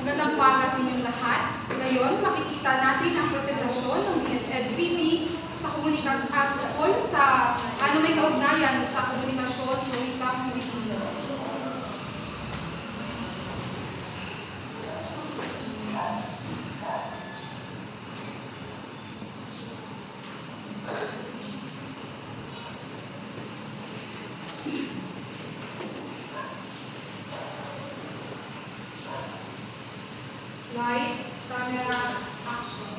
Magandang umaga sa inyong lahat. Ngayon, makikita natin ang presentasyon ng DSED TV sa komunikasyon at tungkol sa may kaugnayan sa komunikasyon sa wikang Pilipino. Lights, camera, action.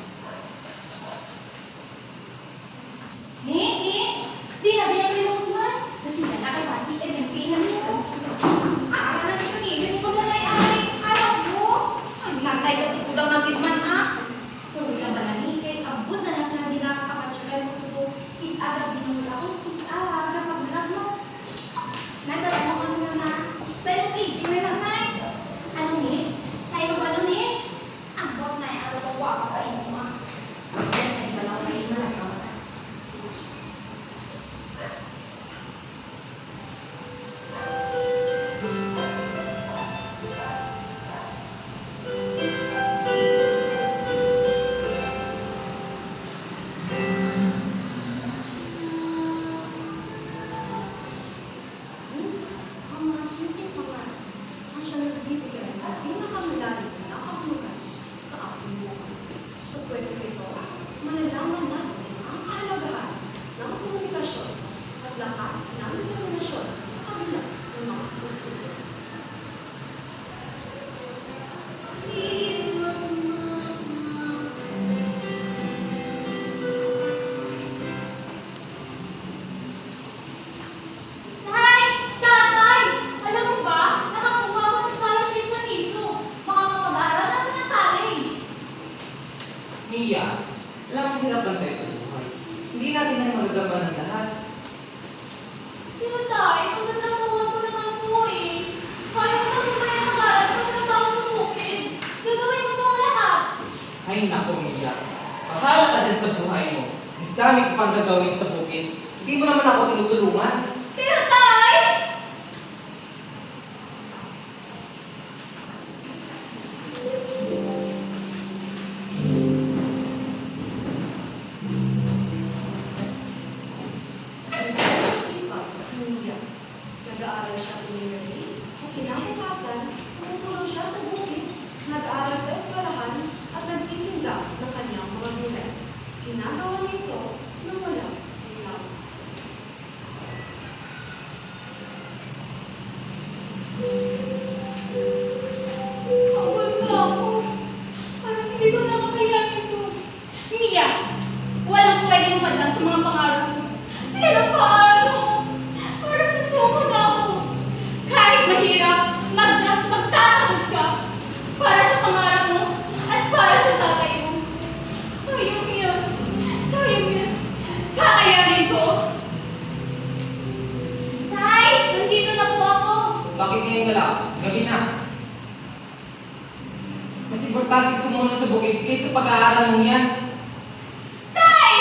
Nih, di na dia naman. Kasi na kasi MMP na niyo. Na sa kilid ko na ay alam mo. Ay, natay ka tikudang nagitman So, yung balani kay abot na nasa nila kapatsagal mo suko. Is agad binula ko. Is agad pagbulag mo. Nagkala mo ano na. Sa iyo, page na lang na. Ano ni? Sa iyo ba doon ni? Ambot na yung ano ko wapa sa inyo Yan ay balaw na yung malakaw. Mia, alam mo hirap lang tayo sa buhay. Hindi natin na magagawa ng lahat. Pero tayo, pagkatrabaho ko naman po Kaya ko na sumaya ng aral, pagtrabaho sa bukid. Gagawin ko po ang lahat. Ay nako, Mia. Bahala ka din sa buhay mo. Ang dami ko pang gagawin sa bukid. Hindi mo naman ako tinutulungan. Pero tay! Nag-aaral siya sa university at kinabukasan, tumutulong siya sa bukid, nag-aaral sa eskwelahan at nagtitinda ng kanyang mga gulay. Ginagawa niya ito nang walang ilaw. Pagod na ako. Parang hindi ko na kakayanin ito. Mia, walang pwedeng madang sa mga pangarap ko. Pero paano? Parang susumod ako. Kahit mahirap, magtatapos ka. Para sa pangarap mo at para sa tatay mo. Kaya mo yan. Kaya mo yan. Kakayanin ko. Tay, nandito na po ako. Bakit ngayon wala? Gabi na. Mas importante tumulong sa bukid kaysa pag-aaral mo yan. Tay!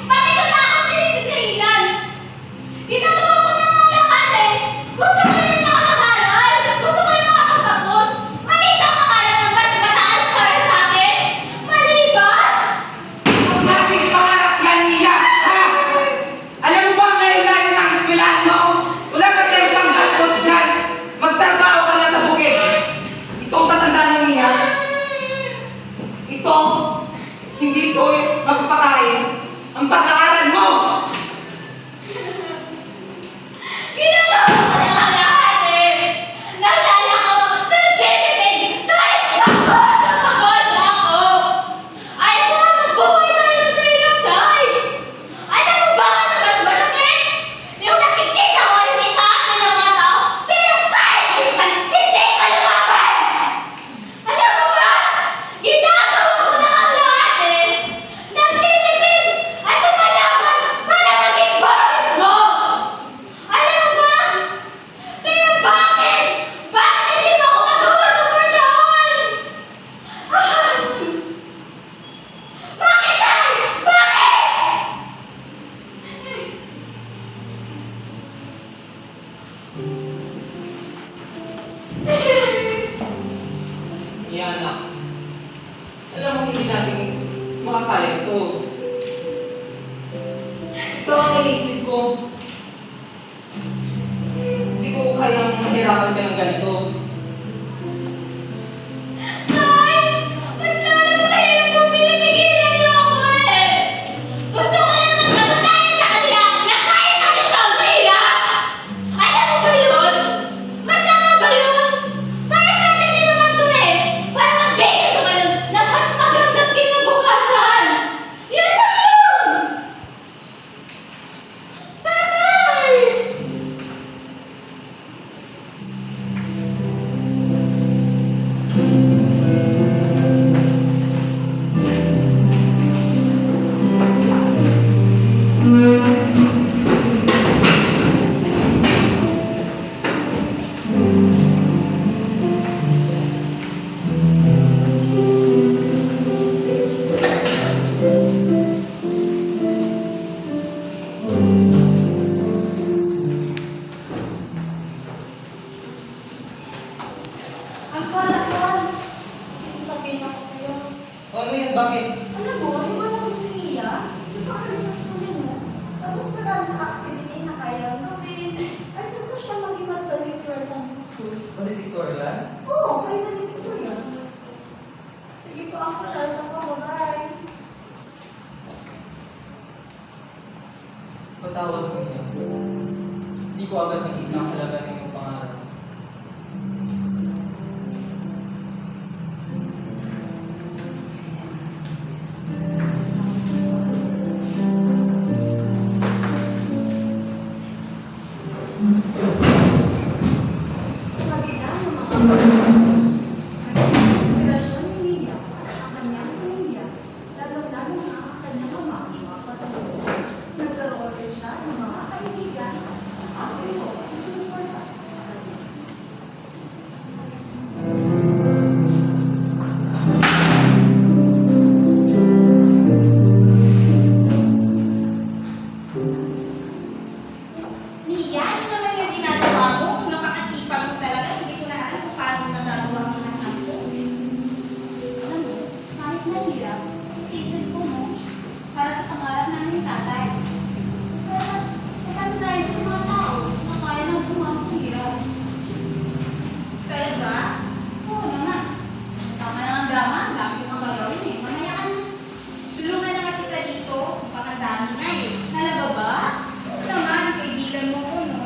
Bakit ko na ako pinipigailan? Ginagawa ko na ang lahat Gusto ko yung nakakaral! Gusto ko yung makapagtapos! Maliit ang pangalan ng mas mataas para sa akin! Mali ba? Ang klaseng pangarap yan, Mia! Ha? Alam mo ba ang layo-layo ng eskwelahan mo? Wala ka tayong panggastos dyan! Magtrabaho ka lang sa bukid! Ito ang tatandaan mo, Mia. Ito, hindi ito magpapakain ang pag-aaral mo! Ginagawa ko na ang lahat Naalala ko, nagtitipid kahit napagod na ako! Ayaw ko ang buhay tayo sa ilang tay! Alam mo ba ano mas masakit? Yung nakikita ko yung itaas ng mga tao, pero kahit minsan hindi ko lumaban! Alam mo ba? Ginagawa ko na ang lahat Nagtitipid at lumalaban para maging boss mo! Alam mo ba? Pero bakit? Bakit hindi mo ako magawa sa paraan? Bakit tay? Bakit? Mia, anak. kaya ito. Ito ang inisip ko. Hindi ko kayang mahirapan ka ng ganito. Tay! Mas lalo pa rin kung pinipigilan niyo ako eh! Gusto ko lang magpatunayan sa kanila na kaya natin ito sa hirap! Alam mo ba yun? Masama ba yun? Para sa atin din naman ito eh! Para magbigay ko kayo ng mas magandang kinabukasan! Yun lang yun! Tatay! Angkol, may sasabihin ako sa'yo. Ano yan? Bakit? Alam mo, iwan ako si Mia. Napakalis sa school mo. Tapos marami sa activity na kaya gawin. Ay, ko siya maging valedictorian sa school. Valedictorian? Oo, kayo valedictorian. Sige po, ako alas ako. Bye. Patawad mo niya. Hindi ko agad nakita ang halaga ng iyong pangarap. Sa kabila ng mga naging inspirasyon ni Mia at ang kanyang pamilya, lalo-lalo na ang kanyang ama at mga patuloy. Nagkaroon rin siya ng mga kaibigan at ang ito ay sumuporta sa kanya. Mia, ano naman yung ginagawa mo? Napakasipag mo talaga. Hindi ko na alam kung paano nagagawa mo lahat to. Alam mo, kahit mahirap, isip ko mo, para sa pangarap namin ni tatay. Kaya, maganda tayo sa mga tao na kaya nang bumawa sa hirap. Talaga? Oo naman. Tama na ang drama, ang dami ko pang gagawin eh. Mamaya ka na. Tulungan na nga kita dito. Baka ang dami nga eh. Talaga ba? Oo naman, kaibigan mo ko, no?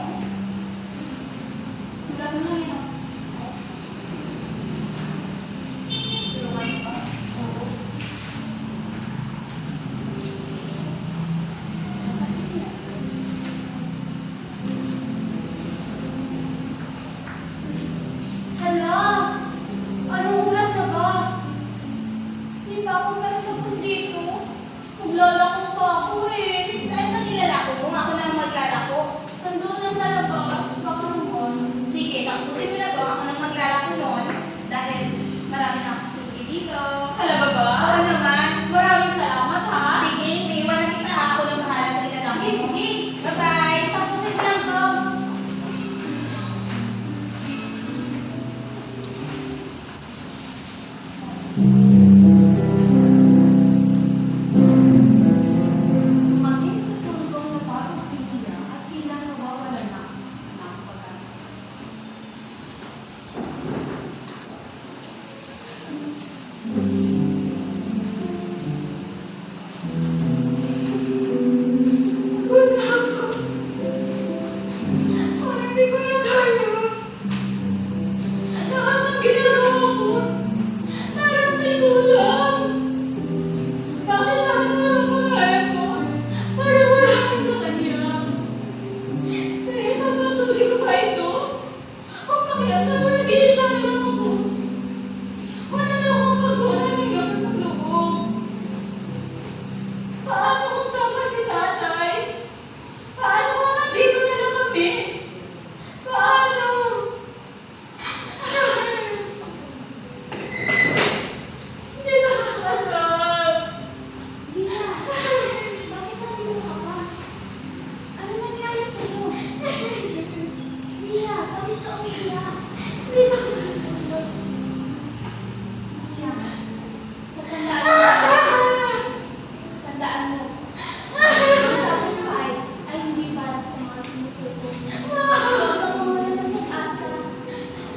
sumusuko. Huwag kang mawala ng pag-asa.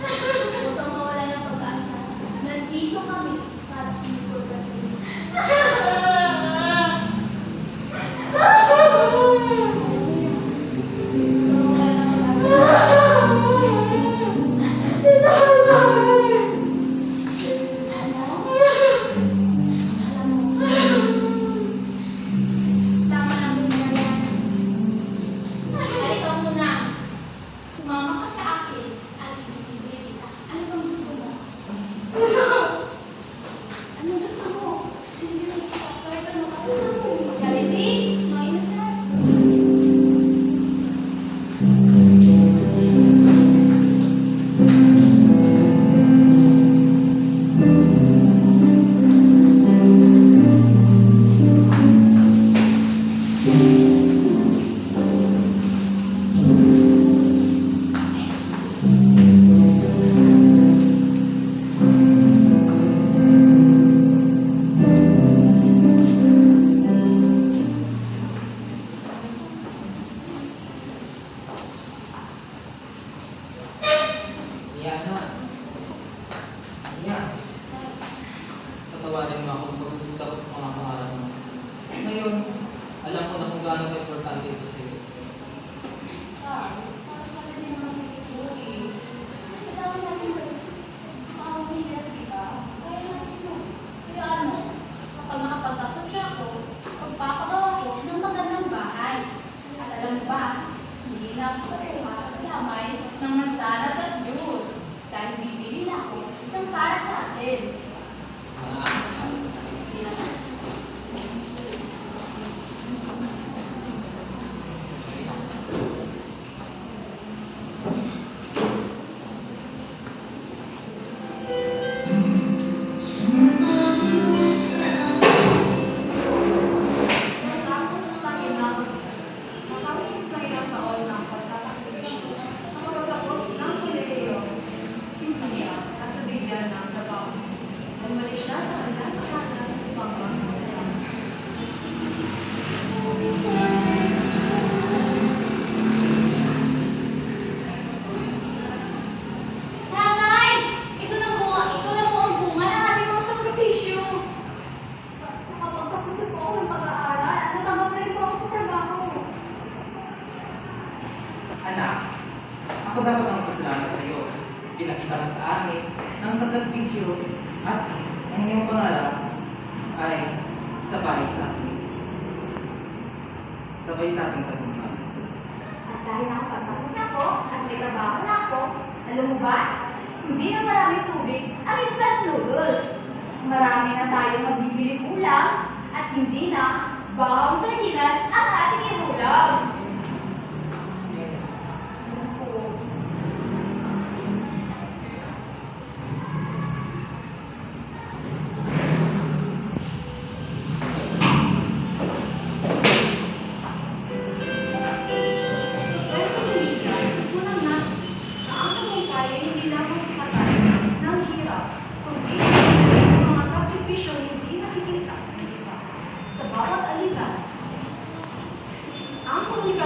Huwag kang mawala ng pag-asa. Nandito kami para sumukol ka sa iyo. Tama na po Mariana. Halika muna. Sumama ka sa akin at ibibigay kita. Ano bang gusto mo? Ano gusto mo? Hindi kita. Kahit ano ka lang. Galiti? Mainis na. Iyan na. Iyan. Patawarin mo ako sa pagpupunta ko sa mga pangarap mo. Ngayon, alam ko na kung gaano ka-importante ito sa iyo. Para sa akin naman kasi po eh. Kailangan natin makakasing hirap, diba? Kaya natin ito. Kaya ano, kapag nakapagtapos na ako, magpapagawa ko ng magandang bahay. At alam mo ba, hindi na ako para sa lamay ng mansanas at juice. Dahil bibili na ako ng para sa atin. Mga alis sa iyo. Hindi naman. Matapos sa ilang taon ng pagsasakripisyo, nakapagtapos ng kolehiyo, simpanya at nabigyan ng trabaho. Bumalik siya sa kanyang tahanan upang magpasalamat. Nanay! Ito na po ang bunga ng ating mga sakripisyo. Nakapagtapos po ako ng pag-aaral at natanggap na rin po ako sa trabaho. Anak, ako dapat ang pasalamat sa iyo. Pinakita mo sa amin ng sakripisyo at ang iyong pangarap ay sabay sa atin. Sabay sa ating tagumpay. At dahil nakapagtapos na ako at may trabaho na ako, alam mo ba, hindi na maraming tubig ang instant noodles. Marami na tayong magbibili ulam at hindi na bawang sardinas ang ating iulam. Pero kaibigan, tunang na ang tagumpay ay hindi lamang sa katawan ng hirap, kundi ang mga sakripisyo hindi nakikita, di ba? Sa bawat alitan, ang komunikasyon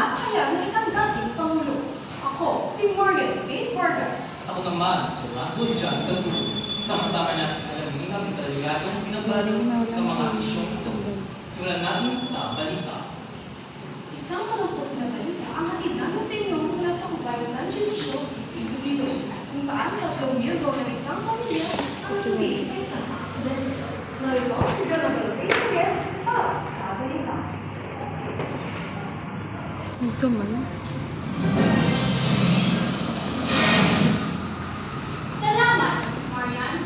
kinamatayan ng isang dating Pangulo. Ako, si Morgan Faith Vargas. Ako naman, si Rango John Gagulo. Sama-sama natin alamin ang detalyadong pinagbalong ng mga isyong ito. Simulan natin sa balita. Isang malungkot na balita ang hatid namin sa inyo mula sa Kubay San Dionisio, Iloilo, kung saan 3 miyembro ng isang pamilya ang nasawi sa isang aksidente. Narito si Jonathan Faith para sa balita. Salamat, Marian.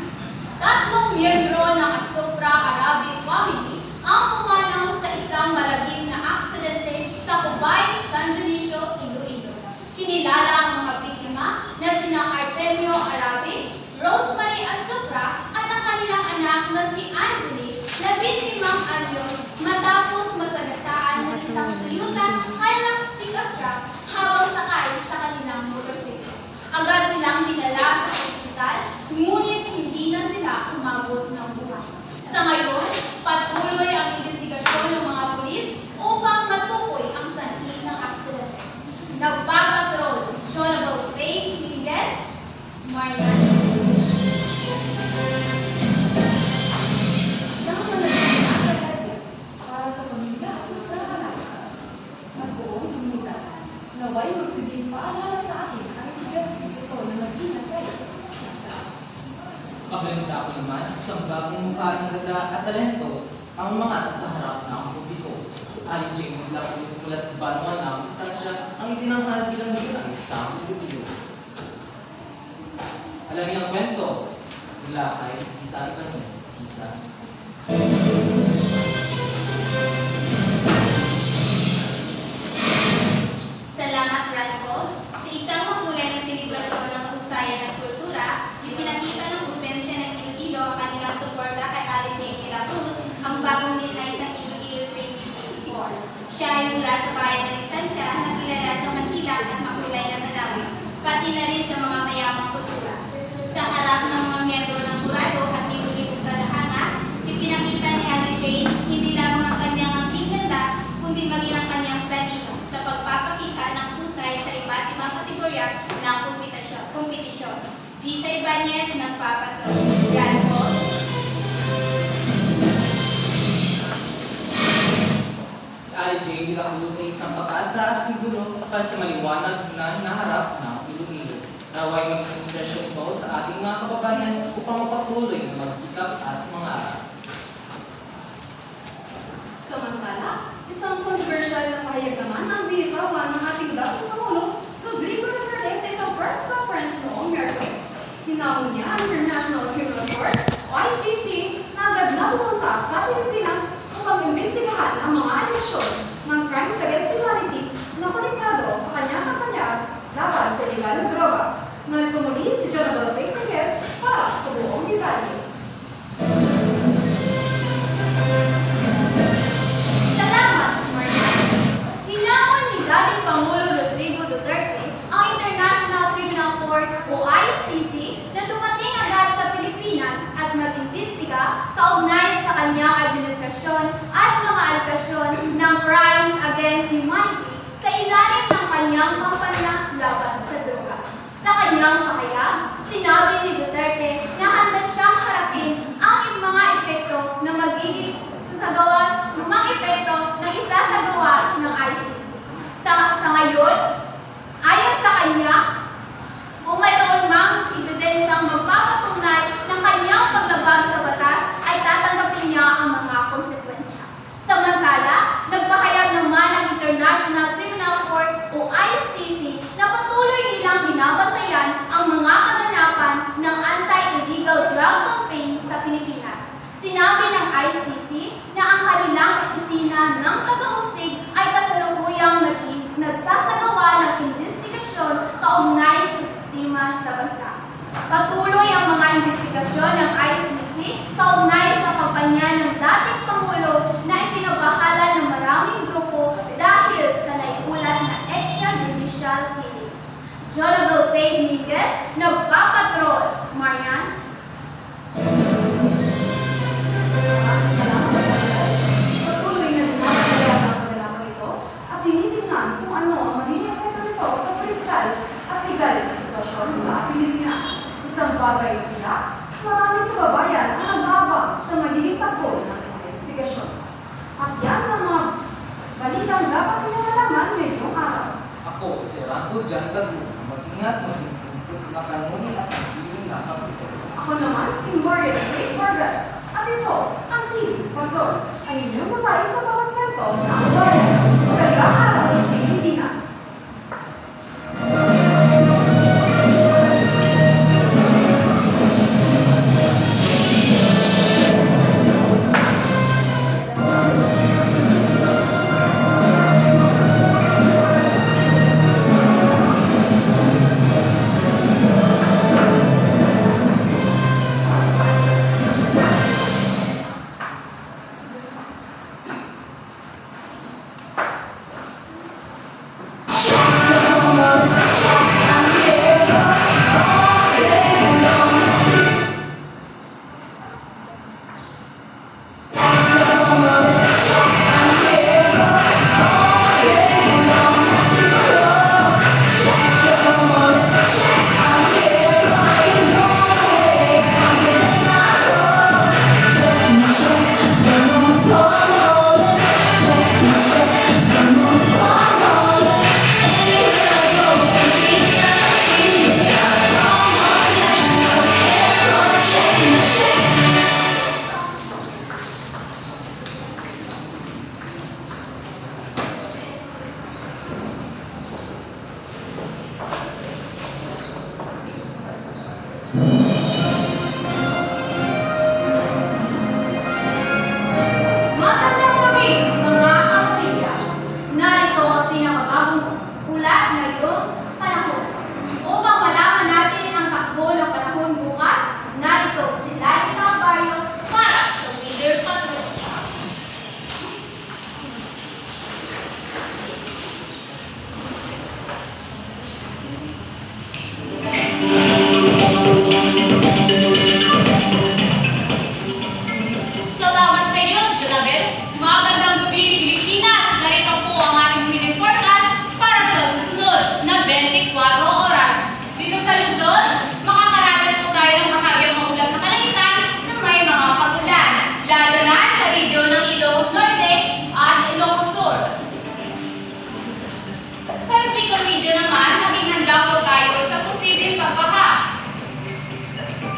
3 miyembro ng Asopra Arabic family ang pumanaw sa isang malagim na aksidente sa Cubay, San Dionisio, Iloilo. Kinilala ang mga biktima na sina Artemio Arabic, Rosemary Asopra at ang kanilang anak na si Angelique na 25 anyos matapos masagasaan ng isang Toyota Hilux pickup truck habang sakay sa kanilang motorsiklo. Agad silang dinala sa ospital, ngunit hindi na sila umabot ng buhay. Sa ngayon, patuloy ang investigasyon ng mga pulis upang matukoy ang sanhi ng aksidente. Nagpapatrol, Jonathan Faith Miguez, Marian. Isang malagim na trahedya para sa pamilya sa Prahalan. Nagbuong lumita. Naway magsiging paalala sa atin ang insidente ito na nagtinatay. Sa kabilang dako naman, isang bagong mukha ng ganda at talento ang mga sa harap ng publiko. Si Ali Jane mula sa Banwa na Distansya ang itinanghal bilang bilang isang Iloilo. Alamin ang kwento mula kay Isa Ibanez. Isa. Salamat, Radford. Sa isang makulay na selebrasyon ng kahusayan at kultura, ipinakita ng propensya ng Iloilo ang kanilang suporta kay Ali Jane de la Cruz, ang bagong nilay sa Iloilo 2024. Siya ay mula sa bayan ng Estancia na kilala sa masilap at makulay na tanawin, pati na rin sa mga mayamang kultura. Sa harap ng mga miyembro ng kurado at libong-libong talahanga, ipinakita ni Ali Jane hindi lamang ang kanyang angking ganda, kundi maging ang kanyang talino sa pagpapakita ng husay sa iba't ibang kategorya ng kompetisyon. Gisa Ibanez ng Papatrol. Radford. Si Ali Jane de la Cruz ay isang pag-asa at siguro para sa maliwanag na naharap ng Iloilo. Naway maging inspirasyon ito sa ating mga kababayan upang mapatuloy na magsikap at mangarap. Samantala, isang controversial na pahayag naman ang binitawan ng ating dating Pangulo, Rodrigo Duterte sa isang press conference noong Miyerkules. Hinamon niya ang International Criminal Court o ICC na agad na pumunta sa Pilipinas upang imbestigahan ang mga alegasyon ng crimes against humanity na konektado sa kanyang kampanya laban sa illegal na droga. Narito muli si Jonathan Faith Miguez para sa buong detalye. Salamat, Marian. Hinamon ni dating Pangulo Rodrigo Duterte ang International Criminal Court o ICC na dumating agad sa Pilipinas at mag-imbestiga kaugnay sa kanyang administrasyon at mga alegasyon ng crimes against humanity sa ilalim ng kanyang kampanya laban sa droga. Sa kanyang pahayag, sinabi ni Duterte na handa siyang harapin ang mga epekto na magiging sasagawa ng mga epekto na isasagawa ng ICC. Sa ngayon, ayon sa kanya, kung mayroon mang ebidensyang magpapatunay ng kanyang paglabag sa batas, ay tatanggapin niya ang mga konsekwensya. Samantala, nagpahayag naman ang International Criminal Court o ICC na patuloy nilang binabantayan ang mga kaganapan ng anti-illegal drug campaign sa Pilipinas. Sinabi ng ICC na ang kanilang opisina ng taga-usig ay kasalukuyang nagsasagawa ng investigasyon kaugnay sa sistema sa bansa. Patuloy ang mga investigasyon ng ICC kaugnay sa kampanya ng dating Pangulo na ipinabahala ng maraming grupo dahil sa naiulat na extrajudicial killings. Jonathan Faith Miguez, nagpapatrol. Marian. Salamat, Patuloy na dumatalaya ang paglalakang ito at tinitingnan kung ano ako dyan bago mag-ingat, makanuni at mag-iingat ako. Ako naman si Morgan Ray Vargas. At ito, ang TV Control. Ang inyong babae sa bawat kwento ng Florida. Magandang araw, Pilipinas. Magandang gabi, mga kapamilya. Narito ang pinakabagong ulat ngayong panahon. Upang malaman natin ang takbo ng panahon bukas, narito si Lalita Barrios para sa Leader Patrol. Salamat sa iyo, Jonabel. Magandang gabi, Pilipinas. Narito po ang ating weather forecast para sa susunod na 24 oras. Dito sa Luzon, makakaranas po tayo ng bahagyang maulan na kalangitan na may mga pagulan, lalo na sa region ng Ilocos Norte at Ilocos Sur. Sa Bicol region naman, maging handa po tayo sa posibleng pagbaha.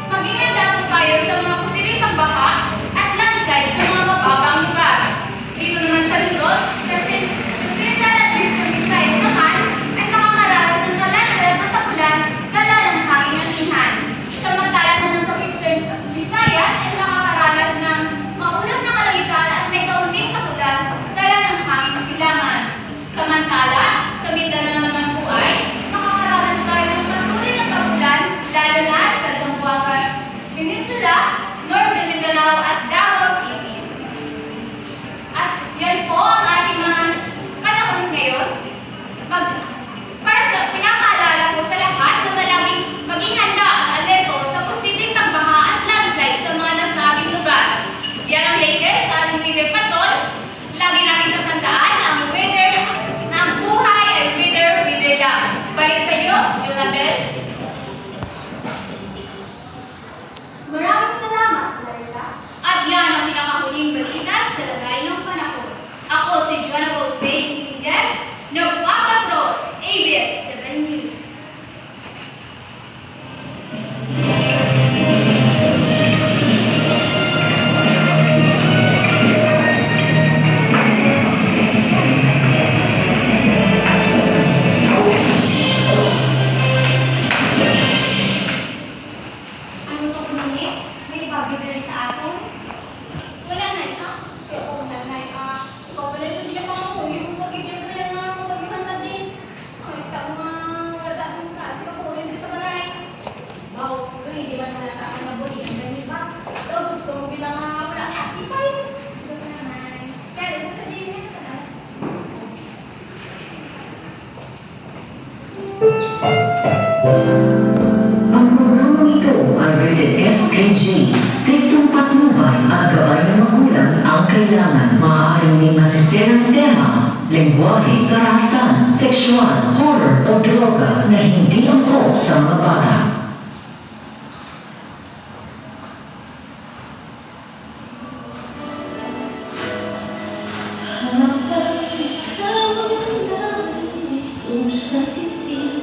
Maging handa po tayo sa mga posibleng pagbaha at landslide sa mga mababang lugar. Dito naman sa Luzon, sa Central at Eastern Visayas naman, ay makakaranas ng kalangitan at pagulan na lalang hangin anihan. Samantalang naman sa Eastern Visayas ay makakaranas ng maulan na kalangitan at may kaunting pagulan na lalang hangin silangan. Samantala, sa Mindanao naman po ay makakaranas tayo ng patuloy na pagulan lalo na sa Zamboanga Peninsula, Northern Mindanao at Davao City. At yan po ang ating mga panahon ngayon. Para sa pinapaalala po sa lahat na malaging maging handa at alerto sa posibleng pagbaha at landslide sa mga nasabing lugar. Yan ang latest sa ating Weather Patrol. Lagi natin tatandaan na ang weather, na ang buhay ay weather lang. Balik sa iyo, Jonabel. Maraming salamat, Lalita. At yan ang pinakahuling balita sa lagay ng panahon. Ako si Jonabel Faye Miguel, nagpapatrol, ABS-7 News. Ano to kunin? May bago din sa atin? Wala na ito. Kaya kung nanay, ikaw pala ito, hindi na pangamuhi kung pagkikip na yung mga pagkikanta din. Ay, ikaw nga, wala akong klase ka po rin sa balay. Wow, pero hindi ba nalata ka na buli? Ang dami ba? Ito, gusto mo bilang wala kasi pa yun. Ito ka naman. Kaya ito sa gym ka na. Ang programang ito ay rated SPG. Striktong patnubay at gabay ng magulang ang kailangan. Maaaring may masisirang tema, lengguwahe, karahasan, sexual, horror o droga na hindi angkop sa mga bata. Habang ikaw ang nalito sa titig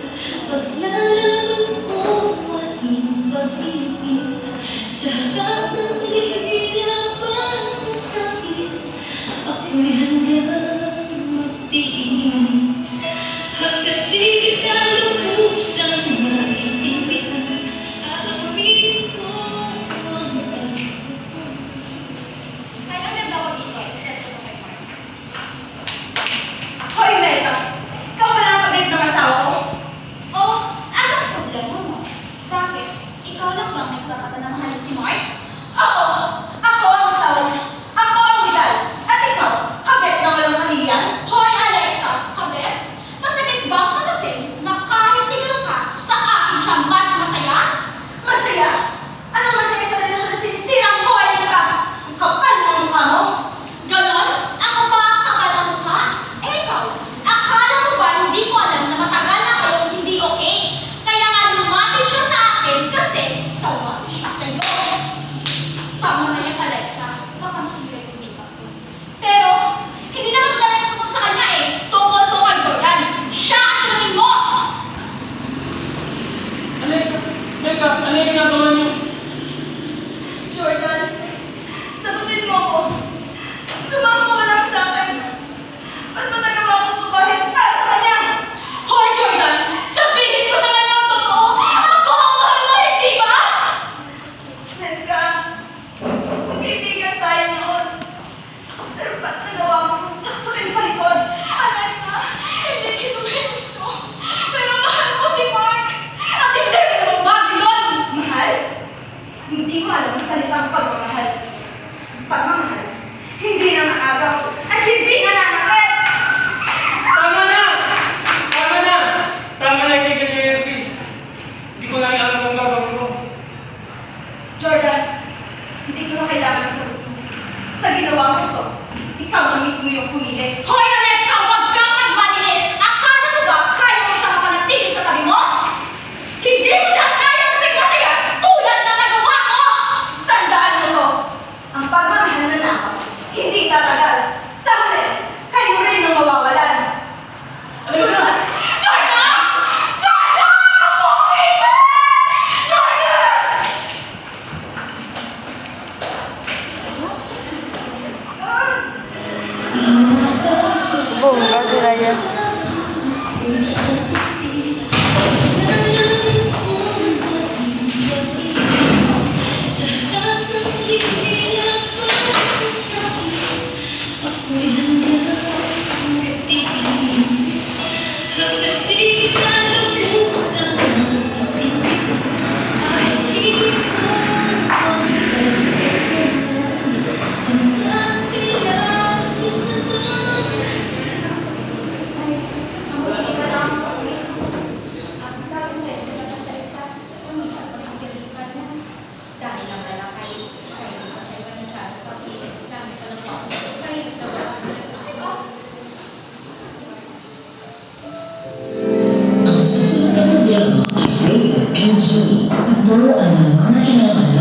Ay, mabuti ka lang ang isip. Ang sabi mo, talaga sa isa, umita pa rin kalipan na. Dahil ang lalakay, sa'yo ka sa isang tiyan, kasi dami ka lang ako sa'yo, tawag sa iba. Ang susunod na programa ay rated PG. Ito ay ng mga kailangan